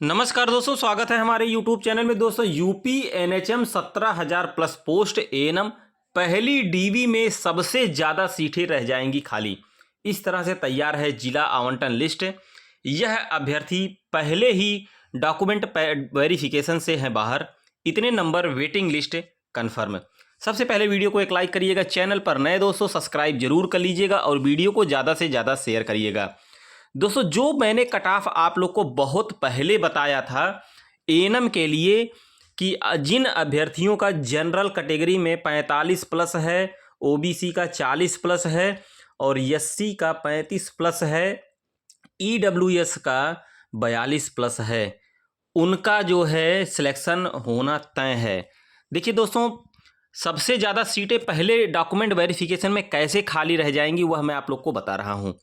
नमस्कार दोस्तों, स्वागत है हमारे YouTube चैनल में। दोस्तों, UP NHM 17,000 plus post ANM पहली डीवी में सबसे ज़्यादा सीटें रह जाएंगी खाली। इस तरह से तैयार है जिला आवंटन लिस्ट। यह अभ्यर्थी पहले ही डॉक्यूमेंट वेरिफिकेशन से हैं बाहर। इतने नंबर वेटिंग लिस्ट कन्फर्म। सबसे पहले वीडियो को एक लाइक करिएगा, चैनल पर नए दोस्तों सब्सक्राइब जरूर कर लीजिएगा और वीडियो को ज़्यादा से ज़्यादा शेयर करिएगा। दोस्तों, जो मैंने कट ऑफ आप लोग को बहुत पहले बताया था एएनएम के लिए कि जिन अभ्यर्थियों का जनरल कैटेगरी में 45 प्लस है, ओबीसी का 40 प्लस है और एससी का 35 प्लस है, ईडब्ल्यूएस का 42 प्लस है, उनका जो है सिलेक्शन होना तय है। देखिए दोस्तों, सबसे ज़्यादा सीटें पहले डॉक्यूमेंट वेरिफिकेशन में कैसे खाली रह जाएंगी वह मैं आप लोग को बता रहा हूँ।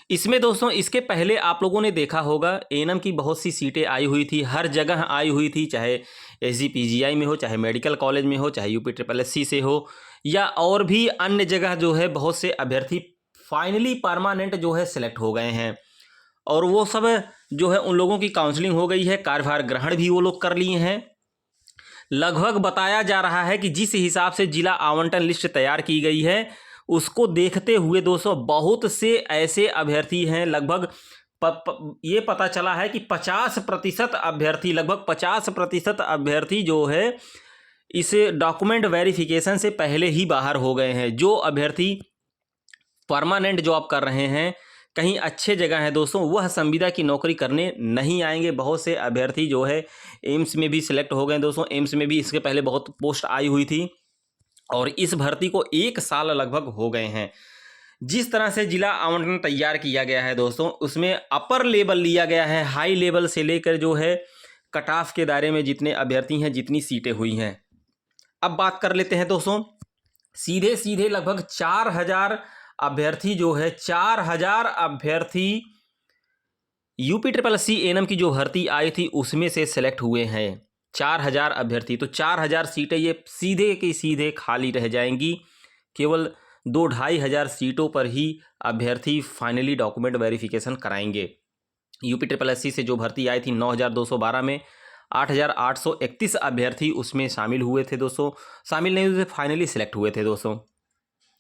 इसमें दोस्तों, इसके पहले आप लोगों ने देखा होगा एएनएम की बहुत सी सीटें आई हुई थी, हर जगह आई हुई थी, चाहे एसजीपीजीआई में हो, चाहे मेडिकल कॉलेज में हो, चाहे यूपी ट्रिपल एससी से हो या और भी अन्य जगह जो है बहुत से अभ्यर्थी फाइनली परमानेंट जो है सिलेक्ट हो गए हैं और वो सब जो है उन लोगों की काउंसलिंग हो गई है, कार्यभार ग्रहण भी वो लोग कर लिए हैं। लगभग बताया जा रहा है कि जिस हिसाब से जिला आवंटन लिस्ट तैयार की गई है उसको देखते हुए दोस्तों बहुत से ऐसे अभ्यर्थी हैं, लगभग ये पता चला है कि 50% अभ्यर्थी, लगभग 50% अभ्यर्थी जो है इस डॉक्यूमेंट वेरिफिकेशन से पहले ही बाहर हो गए हैं। जो अभ्यर्थी परमानेंट जॉब कर रहे हैं, कहीं अच्छे जगह है दोस्तों, वह संविदा की नौकरी करने नहीं आएंगे। बहुत से अभ्यर्थी जो है एम्स में भी सिलेक्ट हो गए दोस्तों। एम्स में भी इसके पहले बहुत पोस्ट आई हुई थी और इस भर्ती को 1 साल लगभग हो गए हैं। जिस तरह से जिला आवंटन तैयार किया गया है दोस्तों, उसमें अपर लेवल लिया गया है, हाई लेवल से लेकर जो है कट ऑफ के दायरे में जितने अभ्यर्थी हैं, जितनी सीटें हुई हैं। अब बात कर लेते हैं दोस्तों, सीधे सीधे लगभग 4,000 अभ्यर्थी जो है, 4,000 अभ्यर्थी यूपी ट्रिपल एससी एएनएम की जो भर्ती आई थी उसमें से सेलेक्ट हुए हैं। 4,000 अभ्यर्थी, तो 4,000 सीटें ये सीधे की सीधे खाली रह जाएंगी। केवल 2-2,500 सीटों पर ही अभ्यर्थी फाइनली डॉक्यूमेंट वेरिफिकेशन कराएंगे। यूपी ट्रिपल एससी से जो भर्ती आई थी 9,212 में 8,831 अभ्यर्थी उसमें शामिल हुए थे दोस्तों। शामिल नहीं हुए थे, फाइनली सिलेक्ट हुए थे दोस्तों,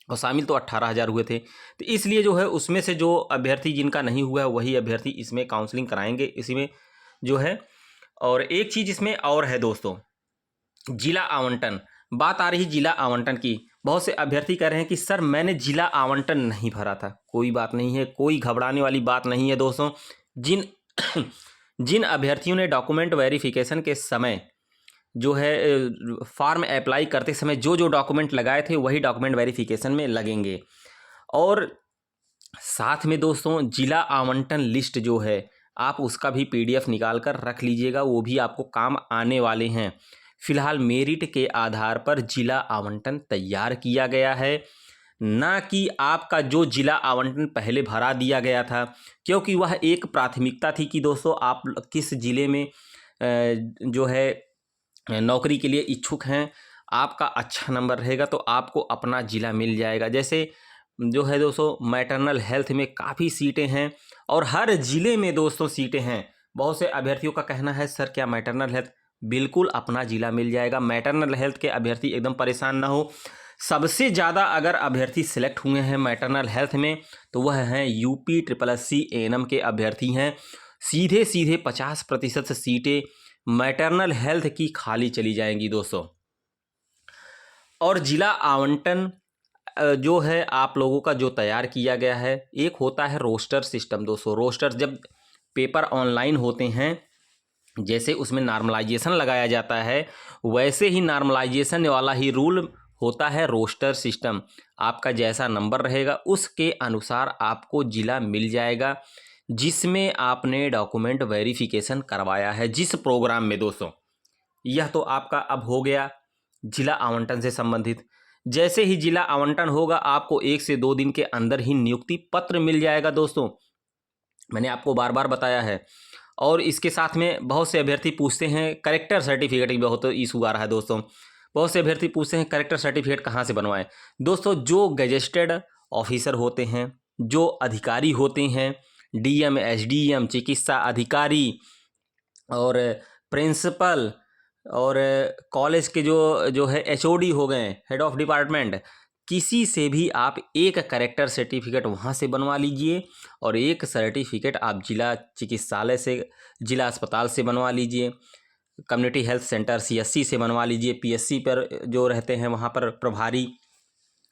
और शामिल तो 18,000 हुए थे। तो इसलिए जो है उसमें से जो अभ्यर्थी जिनका नहीं हुआ है वही अभ्यर्थी इसमें काउंसलिंग कराएंगे इसी में जो है। और एक चीज़ इसमें और है दोस्तों, जिला आवंटन, बात आ रही जिला आवंटन की। बहुत से अभ्यर्थी कह रहे हैं कि सर मैंने जिला आवंटन नहीं भरा था। कोई बात नहीं है, कोई घबराने वाली बात नहीं है दोस्तों। जिन जिन अभ्यर्थियों ने डॉक्यूमेंट वेरिफिकेशन के समय जो है फॉर्म अप्लाई करते समय जो जो डॉक्यूमेंट लगाए थे वही डॉक्यूमेंट वेरिफिकेशन में लगेंगे। और साथ में दोस्तों जिला आवंटन लिस्ट जो है आप उसका भी पीडीएफ निकाल कर रख लीजिएगा, वो भी आपको काम आने वाले हैं। फिलहाल मेरिट के आधार पर जिला आवंटन तैयार किया गया है, ना कि आपका जो जिला आवंटन पहले भरा दिया गया था, क्योंकि वह एक प्राथमिकता थी कि दोस्तों आप किस जिले में जो है नौकरी के लिए इच्छुक हैं। आपका अच्छा नंबर रहेगा तो आपको अपना ज़िला मिल जाएगा। जैसे जो है दोस्तों मैटरनल हेल्थ में काफ़ी सीटें हैं और हर ज़िले में दोस्तों सीटें हैं। बहुत से अभ्यर्थियों का कहना है सर क्या मैटरनल हेल्थ, बिल्कुल अपना ज़िला मिल जाएगा। मैटरनल हेल्थ के अभ्यर्थी एकदम परेशान ना हो। सबसे ज़्यादा अगर अभ्यर्थी सिलेक्ट हुए हैं मैटरनल हेल्थ में तो वह हैं यूपी ट्रिपल एससी एएनएम के अभ्यर्थी हैं। सीधे सीधे 50% सीटें मैटरनल हेल्थ की खाली चली जाएंगी दोस्तों। और जिला आवंटन जो है आप लोगों का जो तैयार किया गया है, एक होता है रोस्टर सिस्टम दोस्तों। रोस्टर जब पेपर ऑनलाइन होते हैं, जैसे उसमें नॉर्मलाइजेशन लगाया जाता है वैसे ही नॉर्मलाइजेशन वाला ही रूल होता है रोस्टर सिस्टम। आपका जैसा नंबर रहेगा उसके अनुसार आपको जिला मिल जाएगा जिसमें आपने डॉक्यूमेंट वेरिफिकेशन करवाया है जिस प्रोग्राम में दोस्तों। यह तो आपका अब हो गया जिला आवंटन से संबंधित। जैसे ही जिला आवंटन होगा आपको 1 से 2 दिन के अंदर ही नियुक्ति पत्र मिल जाएगा दोस्तों, मैंने आपको बार बार बताया है। और इसके साथ में बहुत से अभ्यर्थी पूछते हैं करेक्टर सर्टिफिकेट की बहुत इशू आ रहा है दोस्तों। बहुत से अभ्यर्थी पूछते हैं करेक्टर सर्टिफिकेट कहाँ से बनवाएं। दोस्तों, जो गजेस्टेड ऑफिसर होते हैं, जो अधिकारी होते हैं, डीएम, एसडीएम, चिकित्सा अधिकारी, और प्रिंसिपल और कॉलेज के जो जो है एचओडी हो गए, हेड ऑफ डिपार्टमेंट, किसी से भी आप एक करेक्टर सर्टिफिकेट वहाँ से बनवा लीजिए और एक सर्टिफिकेट आप जिला चिकित्सालय से, जिला अस्पताल से बनवा लीजिए, कम्युनिटी हेल्थ सेंटर सीएससी से बनवा लीजिए, पीएससी पर जो रहते हैं वहाँ पर प्रभारी,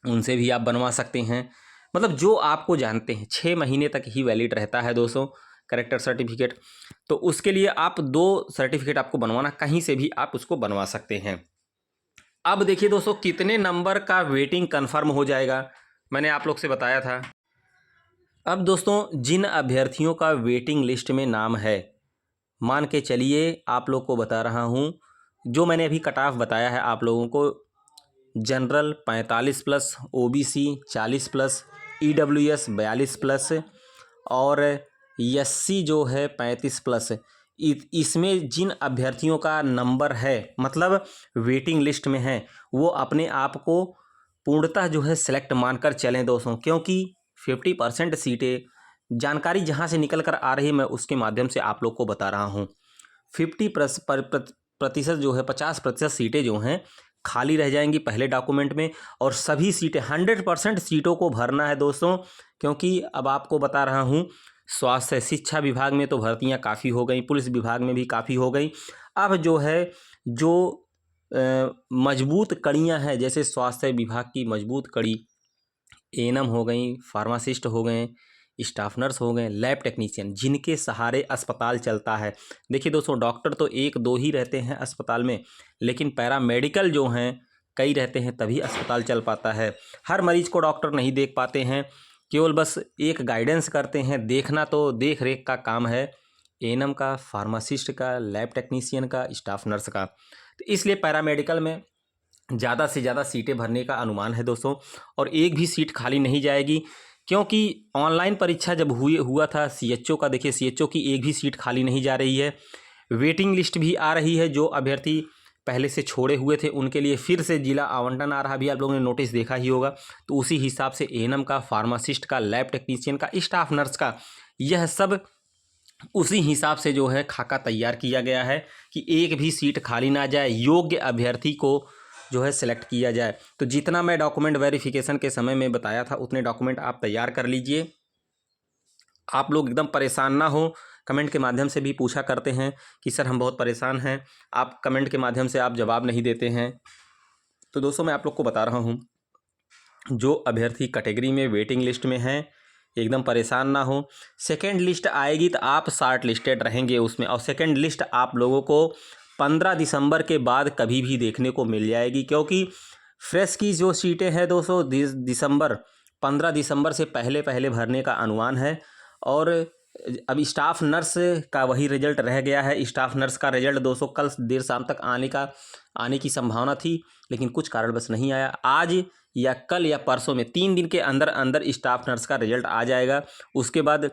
उनसे भी आप बनवा सकते हैं। मतलब जो आपको जानते हैं, 6 महीने तक ही वैलिड रहता है दोस्तों करेक्टर सर्टिफिकेट। तो उसके लिए आप 2 सर्टिफिकेट आपको बनवाना, कहीं से भी आप उसको बनवा सकते हैं। अब देखिए दोस्तों, कितने नंबर का वेटिंग कन्फर्म हो जाएगा, मैंने आप लोग से बताया था। अब दोस्तों, जिन अभ्यर्थियों का वेटिंग लिस्ट में नाम है, मान के चलिए आप लोग को बता रहा हूँ, जो मैंने अभी कट ऑफ बताया है आप लोगों को, जनरल 45+, ओबीसी 40+, ईडब्ल्यूएस 42+, और एससी जो है 35+। इसमें जिन अभ्यर्थियों का नंबर है, मतलब वेटिंग लिस्ट में है, वो अपने आप को पूर्णतः जो है सेलेक्ट मानकर चलें दोस्तों, क्योंकि 50% सीटें, जानकारी जहाँ से निकल कर आ रही है मैं उसके माध्यम से आप लोग को बता रहा हूँ, 50% जो है, 50% सीटें जो हैं खाली रह जाएंगी पहले डॉक्यूमेंट में, और सभी सीटें 100% सीटों को भरना है दोस्तों। क्योंकि अब आपको बता रहा हूँ, स्वास्थ्य शिक्षा विभाग में तो भर्तियां काफ़ी हो गई, पुलिस विभाग में भी काफ़ी हो गई। अब जो है, जो मजबूत कड़ियां हैं, जैसे स्वास्थ्य विभाग की मजबूत कड़ी एएनएम हो गई, फार्मासिस्ट हो गए, स्टाफ नर्स हो गए, लैब टेक्नीशियन, जिनके सहारे अस्पताल चलता है। देखिए दोस्तों, डॉक्टर तो 1-2 ही रहते हैं अस्पताल में, लेकिन पैरामेडिकल जो हैं कई रहते हैं, तभी अस्पताल चल पाता है। हर मरीज को डॉक्टर नहीं देख पाते हैं, केवल बस एक गाइडेंस करते हैं, देखना तो देख रेख का काम है एएनएम का, फार्मासिस्ट का, लैब टेक्नीशियन का, स्टाफ नर्स का। तो इसलिए पैरामेडिकल में ज़्यादा से ज़्यादा सीटें भरने का अनुमान है दोस्तों, और एक भी सीट खाली नहीं जाएगी। क्योंकि ऑनलाइन परीक्षा जब हुआ था सीएचओ का, देखिए सीएचओ की एक भी सीट खाली नहीं जा रही है। वेटिंग लिस्ट भी आ रही है, जो अभ्यर्थी पहले से छोड़े हुए थे उनके लिए फिर से जिला आवंटन आ रहा, भी आप लोगों ने नोटिस देखा ही होगा। तो उसी हिसाब से एएनएम का, फार्मासिस्ट का, लैब टेक्नीशियन का, स्टाफ नर्स का, यह सब उसी हिसाब से जो है खाका तैयार किया गया है कि एक भी सीट खाली ना जाए, योग्य अभ्यर्थी को जो है सिलेक्ट किया जाए। तो जितना मैं डॉक्यूमेंट वेरिफिकेशन के समय में बताया था, उतने डॉक्यूमेंट आप तैयार कर लीजिए। आप लोग एकदम परेशान ना हो, कमेंट के माध्यम से भी पूछा करते हैं कि सर हम बहुत परेशान हैं, आप कमेंट के माध्यम से आप जवाब नहीं देते हैं। तो दोस्तों, मैं आप लोग को बता रहा हूँ, जो अभ्यर्थी कैटेगरी में वेटिंग लिस्ट में हैं, एकदम परेशान ना हो। सेकेंड लिस्ट आएगी तो आप शॉर्ट लिस्टेड रहेंगे उसमें, और सेकेंड लिस्ट आप लोगों को 15 दिसंबर के बाद कभी भी देखने को मिल जाएगी। क्योंकि फ्रेश की जो सीटें हैं दोस्तों, 15 दिसंबर से पहले पहले भरने का अनुमान है। और अब स्टाफ नर्स का वही रिजल्ट रह गया है। स्टाफ नर्स का रिजल्ट दोस्तों कल देर शाम तक आने की संभावना थी, लेकिन कुछ कारणवश नहीं आया। आज या कल या परसों में, 3 दिन के अंदर अंदर स्टाफ नर्स का रिजल्ट आ जाएगा। उसके बाद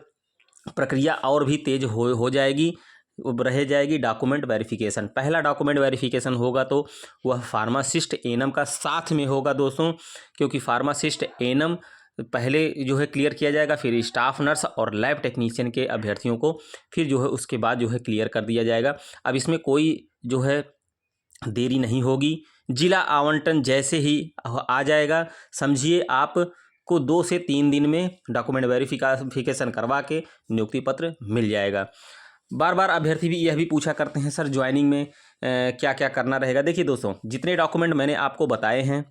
प्रक्रिया और भी तेज हो जाएगी, रह जाएगी डॉक्यूमेंट वेरिफिकेशन। पहला डॉक्यूमेंट वेरिफिकेशन होगा तो वह फार्मासिस्ट एएनएम का साथ में होगा दोस्तों, क्योंकि फार्मासिस्ट एएनएम पहले जो है क्लियर किया जाएगा, फिर स्टाफ नर्स और लैब टेक्नीशियन के अभ्यर्थियों को फिर जो है उसके बाद जो है क्लियर कर दिया जाएगा। अब इसमें कोई जो है देरी नहीं होगी, जिला आवंटन जैसे ही आ जाएगा, समझिए आपको 2 से 3 दिन में डॉक्यूमेंट वेरिफिकेशन करवा के नियुक्ति पत्र मिल जाएगा। बार बार अभ्यर्थी भी यह भी पूछा करते हैं, सर ज्वाइनिंग में क्या क्या करना रहेगा। देखिए दोस्तों, जितने डॉक्यूमेंट मैंने आपको बताए हैं,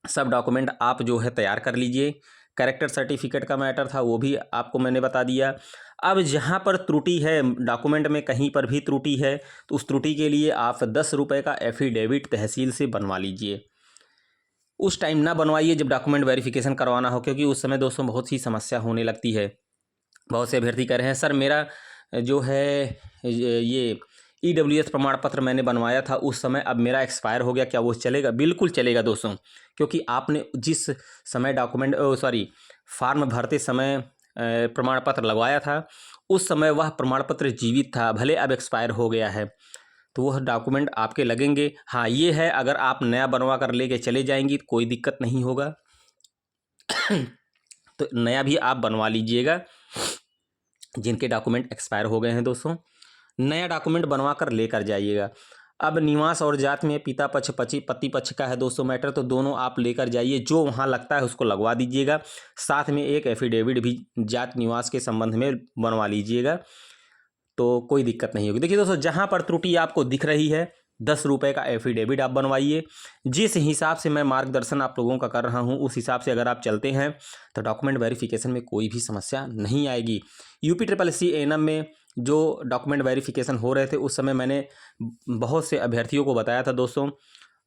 सब डॉक्यूमेंट आप जो है तैयार कर लीजिए। कैरेक्टर सर्टिफिकेट का मैटर था, वो भी आपको मैंने बता दिया। अब जहाँ पर त्रुटि है डॉक्यूमेंट में, कहीं पर भी त्रुटि है, तो उस त्रुटि के लिए आप 10 रुपये का एफिडेविट तहसील से बनवा लीजिए। उस टाइम ना बनवाइए जब डॉक्यूमेंट वेरिफिकेशन करवाना हो, क्योंकि उस समय दोस्तों बहुत ही समस्या होने लगती है। बहुत से अभ्यर्थी कह रहे हैं, सर मेरा जो है ये ईडब्ल्यूएस प्रमाण पत्र मैंने बनवाया था उस समय, अब मेरा एक्सपायर हो गया, क्या वो चलेगा? बिल्कुल चलेगा दोस्तों, क्योंकि आपने जिस समय फॉर्म भरते समय प्रमाण पत्र लगवाया था, उस समय वह प्रमाण पत्र जीवित था, भले अब एक्सपायर हो गया है, तो वह डॉक्यूमेंट आपके लगेंगे। हाँ ये है, अगर आप नया बनवा कर लेके चले जाएंगी तो कोई दिक्कत नहीं होगा। तो नया भी आप बनवा लीजिएगा जिनके डॉक्यूमेंट एक्सपायर हो गए हैं दोस्तों। नया डॉक्यूमेंट बनवा कर लेकर जाइएगा। अब निवास और जात में पिता पक्ष पति पक्ष का है दोस्तों मैटर, तो दोनों आप लेकर जाइए, जो वहाँ लगता है उसको लगवा दीजिएगा। साथ में एक एफिडेविट भी जात निवास के संबंध में बनवा लीजिएगा, तो कोई दिक्कत नहीं होगी। देखिए दोस्तों, जहाँ पर त्रुटि आपको दिख रही है 10 रुपये का एफिडेविट आप बनवाइए। जिस हिसाब से मैं मार्गदर्शन आप लोगों का कर रहा हूँ उस हिसाब से अगर आप चलते हैं तो डॉक्यूमेंट वेरिफिकेशन में कोई भी समस्या नहीं आएगी। UPSSC एएनएम में जो डॉक्यूमेंट वेरिफिकेशन हो रहे थे उस समय मैंने बहुत से अभ्यर्थियों को बताया था दोस्तों,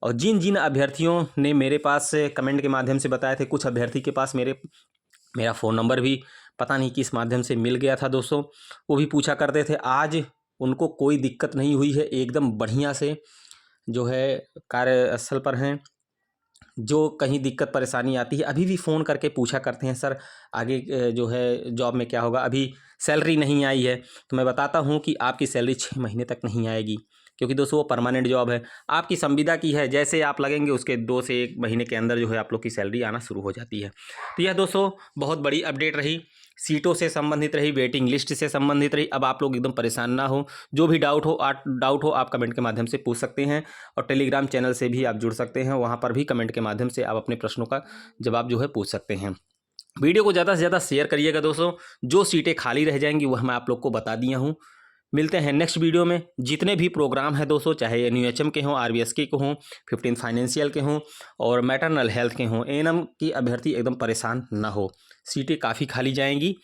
और जिन जिन अभ्यर्थियों ने मेरे पास कमेंट के माध्यम से बताए थे, कुछ अभ्यर्थी के पास मेरा फ़ोन नंबर भी पता नहीं किस माध्यम से मिल गया था दोस्तों, वो भी पूछा करते थे। आज उनको कोई दिक्कत नहीं हुई है, एकदम बढ़िया से जो है कार्यस्थल पर हैं। जो कहीं दिक्कत परेशानी आती है अभी भी फ़ोन करके पूछा करते हैं, सर आगे जो है जॉब में क्या होगा, अभी सैलरी नहीं आई है। तो मैं बताता हूँ कि आपकी सैलरी 6 महीने तक नहीं आएगी, क्योंकि दोस्तों वो परमानेंट जॉब है। आपकी संविदा की है, जैसे आप लगेंगे उसके 2 से 1 महीने के अंदर जो है आप लोग की सैलरी आना शुरू हो जाती है। तो यह दोस्तों बहुत बड़ी अपडेट रही, सीटों से संबंधित रही, वेटिंग लिस्ट से संबंधित रही। अब आप लोग एकदम परेशान ना हो, जो भी डाउट हो आप कमेंट के माध्यम से पूछ सकते हैं, और टेलीग्राम चैनल से भी आप जुड़ सकते हैं, वहाँ पर भी कमेंट के माध्यम से आप अपने प्रश्नों का जवाब जो है पूछ सकते हैं। वीडियो को ज़्यादा से ज़्यादा शेयर करिएगा दोस्तों, जो सीटें खाली रह जाएंगी वह मैं आप लोग को बता दिया हूँ। मिलते हैं नेक्स्ट वीडियो में। जितने भी प्रोग्राम हैं दोस्तों, चाहे NUHM के हों, RBSK के हों, 15 फाइनेंशियल के हों और मैटरनल हेल्थ के हों, एएनएम की अभ्यर्थी एकदम परेशान ना हो। सीटें काफ़ी खाली जाएंगी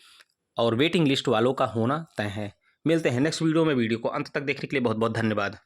और वेटिंग लिस्ट वालों का होना तय है। मिलते हैं नेक्स्ट वीडियो में। वीडियो को अंत तक देखने के लिए बहुत बहुत धन्यवाद।